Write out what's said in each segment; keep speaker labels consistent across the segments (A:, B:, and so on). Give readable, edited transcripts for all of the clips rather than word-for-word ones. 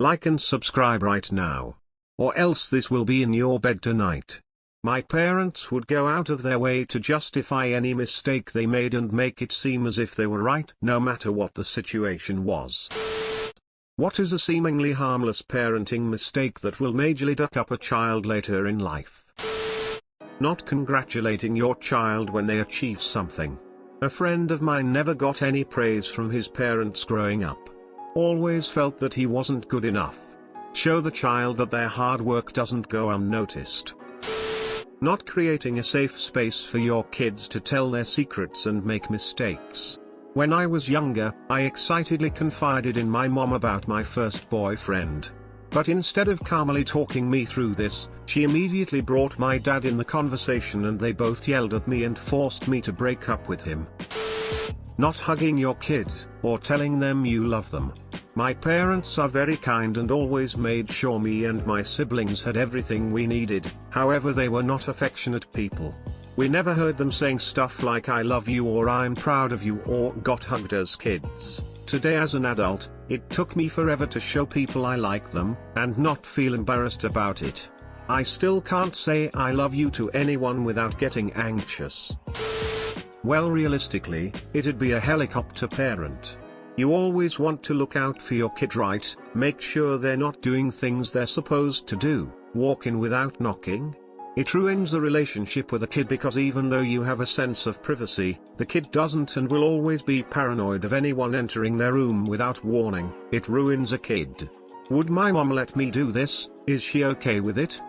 A: Like and subscribe right now. Or else this will be in your bed tonight. My parents would go out of their way to justify any mistake they made and make it seem as if they were right no matter what the situation was. What is a seemingly harmless parenting mistake that will majorly duck up a child later in life? Not congratulating your child when they achieve something. A friend of mine never got any praise from his parents growing up. Always felt that he wasn't good enough. Show the child that their hard work doesn't go unnoticed. Not creating a safe space for your kids to tell their secrets and make mistakes. When I was younger, I excitedly confided in my mom about my first boyfriend. But instead of calmly talking me through this, she immediately brought my dad in the conversation and they both yelled at me and forced me to break up with him. Not hugging your kids, or telling them you love them. My parents are very kind and always made sure me and my siblings had everything we needed, however they were not affectionate people. We never heard them saying stuff like I love you or I'm proud of you or got hugged as kids. Today as an adult, it took me forever to show people I like them, and not feel embarrassed about it. I still can't say I love you to anyone without getting anxious. Well, realistically, it'd be a helicopter parent. You always want to look out for your kid, right? Make sure they're not doing things they're supposed to do, walk in without knocking. It ruins the relationship with a kid because even though you have a sense of privacy, the kid doesn't and will always be paranoid of anyone entering their room without warning. It ruins a kid. Would my mom let me do this? Is she okay with it?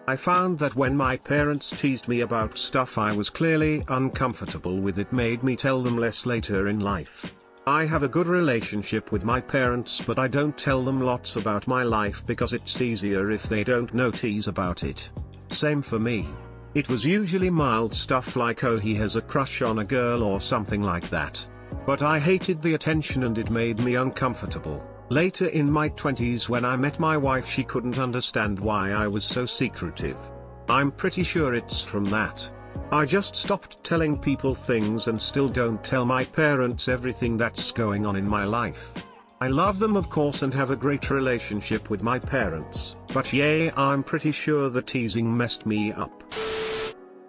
A: I found that when my parents teased me about stuff I was clearly uncomfortable with, it made me tell them less later in life. I have a good relationship with my parents, but I don't tell them lots about my life because it's easier if they don't know tease about it. Same for me. It was usually mild stuff like oh he has a crush on a girl or something like that. But I hated the attention and it made me uncomfortable. Later in my 20s when I met my wife, she couldn't understand why I was so secretive. I'm pretty sure it's from that. I just stopped telling people things and still don't tell my parents everything that's going on in my life. I love them of course and have a great relationship with my parents, but yeah, I'm pretty sure the teasing messed me up.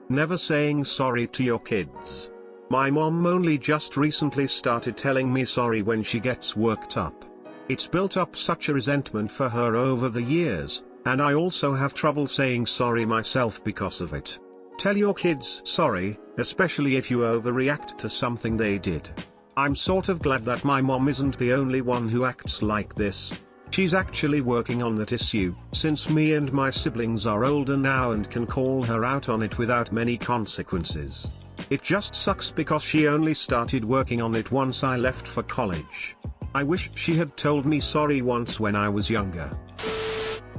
A: Never saying sorry to your kids. My mom only just recently started telling me sorry when she gets worked up. It's built up such a resentment for her over the years, and I also have trouble saying sorry myself because of it. Tell your kids sorry, especially if you overreact to something they did. I'm sort of glad that my mom isn't the only one who acts like this. She's actually working on that issue, since me and my siblings are older now and can call her out on it without many consequences. It just sucks because she only started working on it once I left for college. I wish she had told me sorry once when I was younger.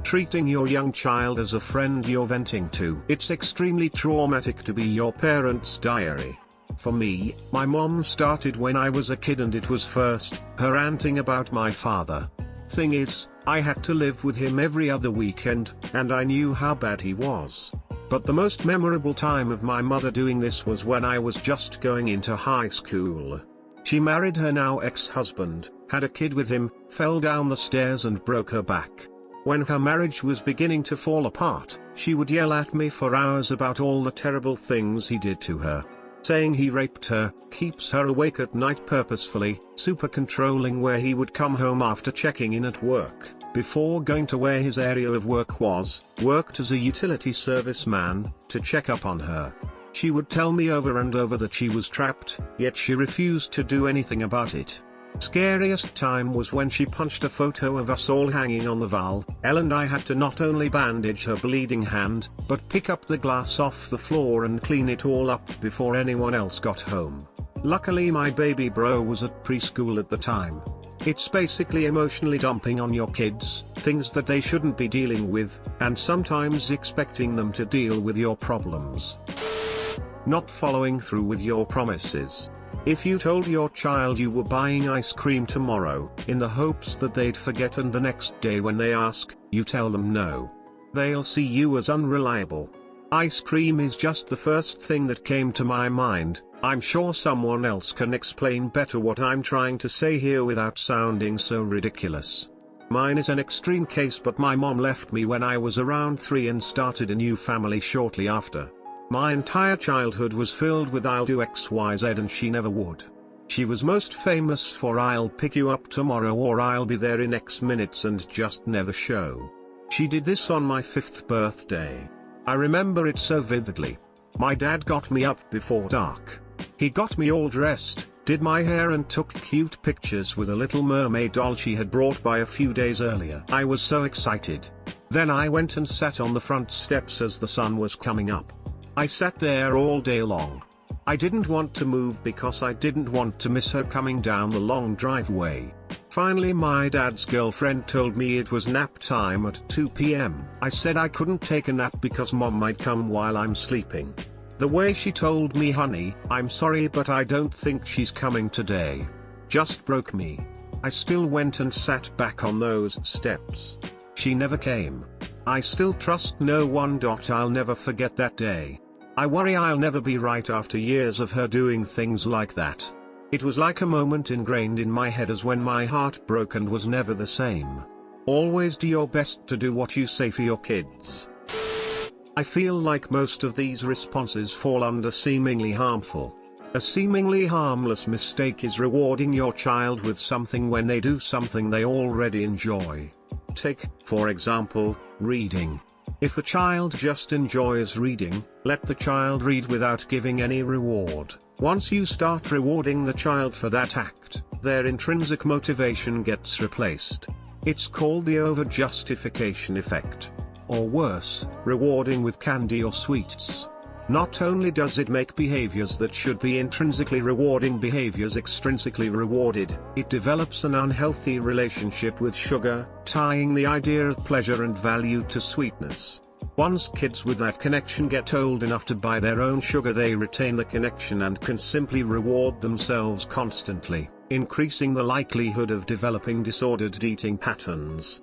A: Treating your young child as a friend you're venting to. It's extremely traumatic to be your parent's diary. For me, my mom started when I was a kid and it was first her ranting about my father. Thing is, I had to live with him every other weekend, and I knew how bad he was. But the most memorable time of my mother doing this was when I was just going into high school. She married her now ex-husband, had a kid with him, fell down the stairs and broke her back. When her marriage was beginning to fall apart, she would yell at me for hours about all the terrible things he did to her. Saying he raped her, keeps her awake at night purposefully, super controlling where he would come home after checking in at work, before going to where his area of work was, worked as a utility service man, to check up on her. She would tell me over and over that she was trapped, yet she refused to do anything about it. Scariest time was when she punched a photo of us all hanging on the wall, and I had to not only bandage her bleeding hand, but pick up the glass off the floor and clean it all up before anyone else got home. Luckily my baby bro was at preschool at the time. It's basically emotionally dumping on your kids, things that they shouldn't be dealing with, and sometimes expecting them to deal with your problems. Not following through with your promises. If you told your child you were buying ice cream tomorrow, in the hopes that they'd forget, and the next day when they ask, you tell them no, they'll see you as unreliable. Ice cream is just the first thing that came to my mind. I'm sure someone else can explain better what I'm trying to say here without sounding so ridiculous. Mine is an extreme case, but my mom left me when I was around 3 and started a new family shortly after. My entire childhood was filled with "I'll do XYZ" and she never would. She was most famous for "I'll pick you up tomorrow" or "I'll be there in X minutes" and just never show. She did this on my 5th birthday. I remember it so vividly. My dad got me up before dark. He got me all dressed, did my hair and took cute pictures with a little mermaid doll she had brought by a few days earlier. I was so excited. Then I went and sat on the front steps as the sun was coming up. I sat there all day long. I didn't want to move because I didn't want to miss her coming down the long driveway. Finally my dad's girlfriend told me it was nap time at 2 p.m. I said I couldn't take a nap because mom might come while I'm sleeping. The way she told me, "Honey, I'm sorry but I don't think she's coming today," just broke me. I still went and sat back on those steps. She never came. I still trust no one. I'll never forget that day. I worry I'll never be right after years of her doing things like that. It was like a moment ingrained in my head as when my heart broke and was never the same. Always do your best to do what you say for your kids. I feel like most of these responses fall under seemingly harmful. A seemingly harmless mistake is rewarding your child with something when they do something they already enjoy. Take, for example, reading. If a child just enjoys reading, let the child read without giving any reward. Once you start rewarding the child for that act, their intrinsic motivation gets replaced. It's called the over-justification effect. Or worse, rewarding with candy or sweets. Not only does it make behaviors that should be intrinsically rewarding behaviors extrinsically rewarded, it develops an unhealthy relationship with sugar, tying the idea of pleasure and value to sweetness. Once kids with that connection get old enough to buy their own sugar, they retain the connection and can simply reward themselves constantly, increasing the likelihood of developing disordered eating patterns.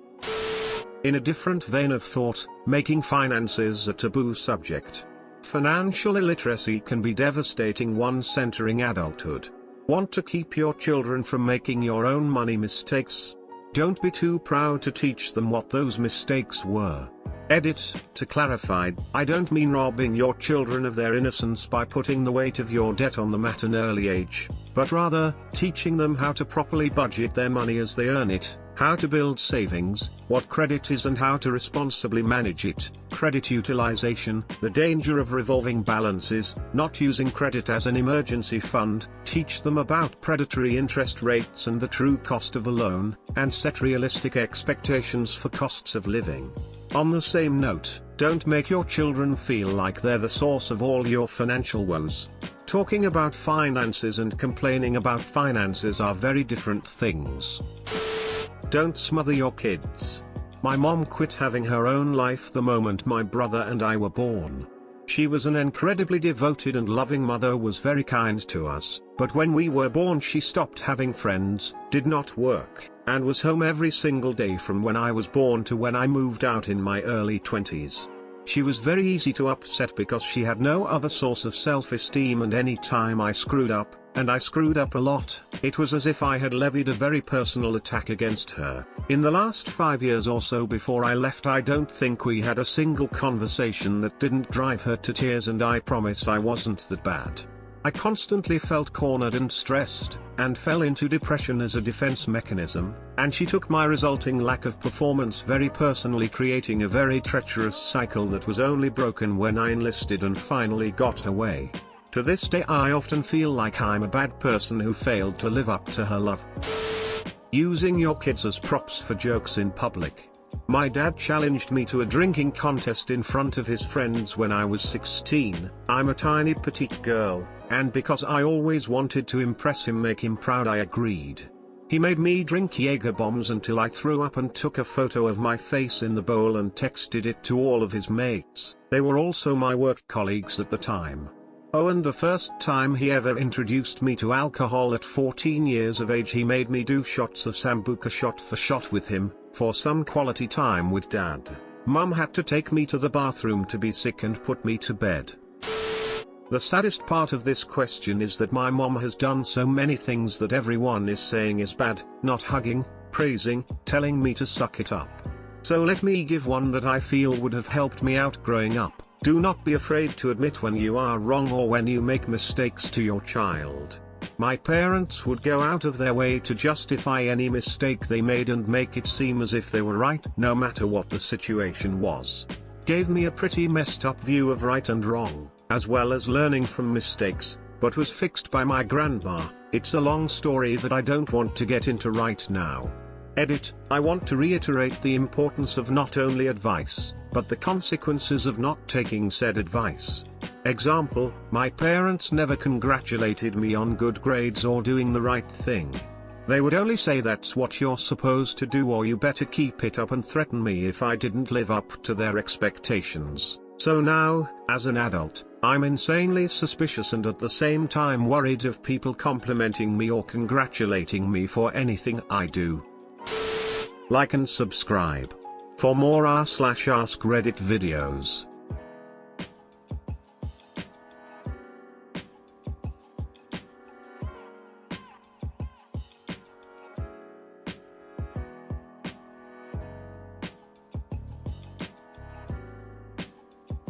A: In a different vein of thought, making finances a taboo subject. Financial illiteracy can be devastating once entering adulthood. Want to keep your children from making your own money mistakes? Don't be too proud to teach them what those mistakes were. Edit, to clarify, I don't mean robbing your children of their innocence by putting the weight of your debt on them at an early age, but rather, teaching them how to properly budget their money as they earn it, how to build savings, what credit is and how to responsibly manage it, credit utilization, the danger of revolving balances, not using credit as an emergency fund, teach them about predatory interest rates and the true cost of a loan, and set realistic expectations for costs of living. On the same note, don't make your children feel like they're the source of all your financial woes. Talking about finances and complaining about finances are very different things. Don't smother your kids. My mom quit having her own life the moment my brother and I were born. She was an incredibly devoted and loving mother, was very kind to us, but when we were born she stopped having friends, did not work, and was home every single day from when I was born to when I moved out in my early 20s. She was very easy to upset because she had no other source of self-esteem, and any time I screwed up, and I screwed up a lot, it was as if I had levied a very personal attack against her. In the last 5 years or so before I left, I don't think we had a single conversation that didn't drive her to tears, and I promise I wasn't that bad. I constantly felt cornered and stressed, and fell into depression as a defense mechanism, and she took my resulting lack of performance very personally, creating a very treacherous cycle that was only broken when I enlisted and finally got away. To this day I often feel like I'm a bad person who failed to live up to her love. Using your kids as props for jokes in public. My dad challenged me to a drinking contest in front of his friends when I was 16. I'm a tiny petite girl, and because I always wanted to impress him, make him proud, I agreed. He made me drink Jaeger bombs until I threw up and took a photo of my face in the bowl and texted it to all of his mates. They were also my work colleagues at the time. Oh, and the first time he ever introduced me to alcohol at 14 years of age, he made me do shots of Sambuca shot for shot with him, for some quality time with dad. Mum had to take me to the bathroom to be sick and put me to bed. The saddest part of this question is that my mom has done so many things that everyone is saying is bad: not hugging, praising, telling me to suck it up. So let me give one that I feel would have helped me out growing up. Do not be afraid to admit when you are wrong or when you make mistakes to your child. My parents would go out of their way to justify any mistake they made and make it seem as if they were right no matter what the situation was. Gave me a pretty messed up view of right and wrong, as well as learning from mistakes, but was fixed by my grandma. It's a long story that I don't want to get into right now. Edit, I want to reiterate the importance of not only advice, but the consequences of not taking said advice. Example, my parents never congratulated me on good grades or doing the right thing. They would only say that's what you're supposed to do or you better keep it up and threaten me if I didn't live up to their expectations. So now, as an adult, I'm insanely suspicious and at the same time worried of people complimenting me or congratulating me for anything I do. Like and subscribe for more r/ask Reddit videos.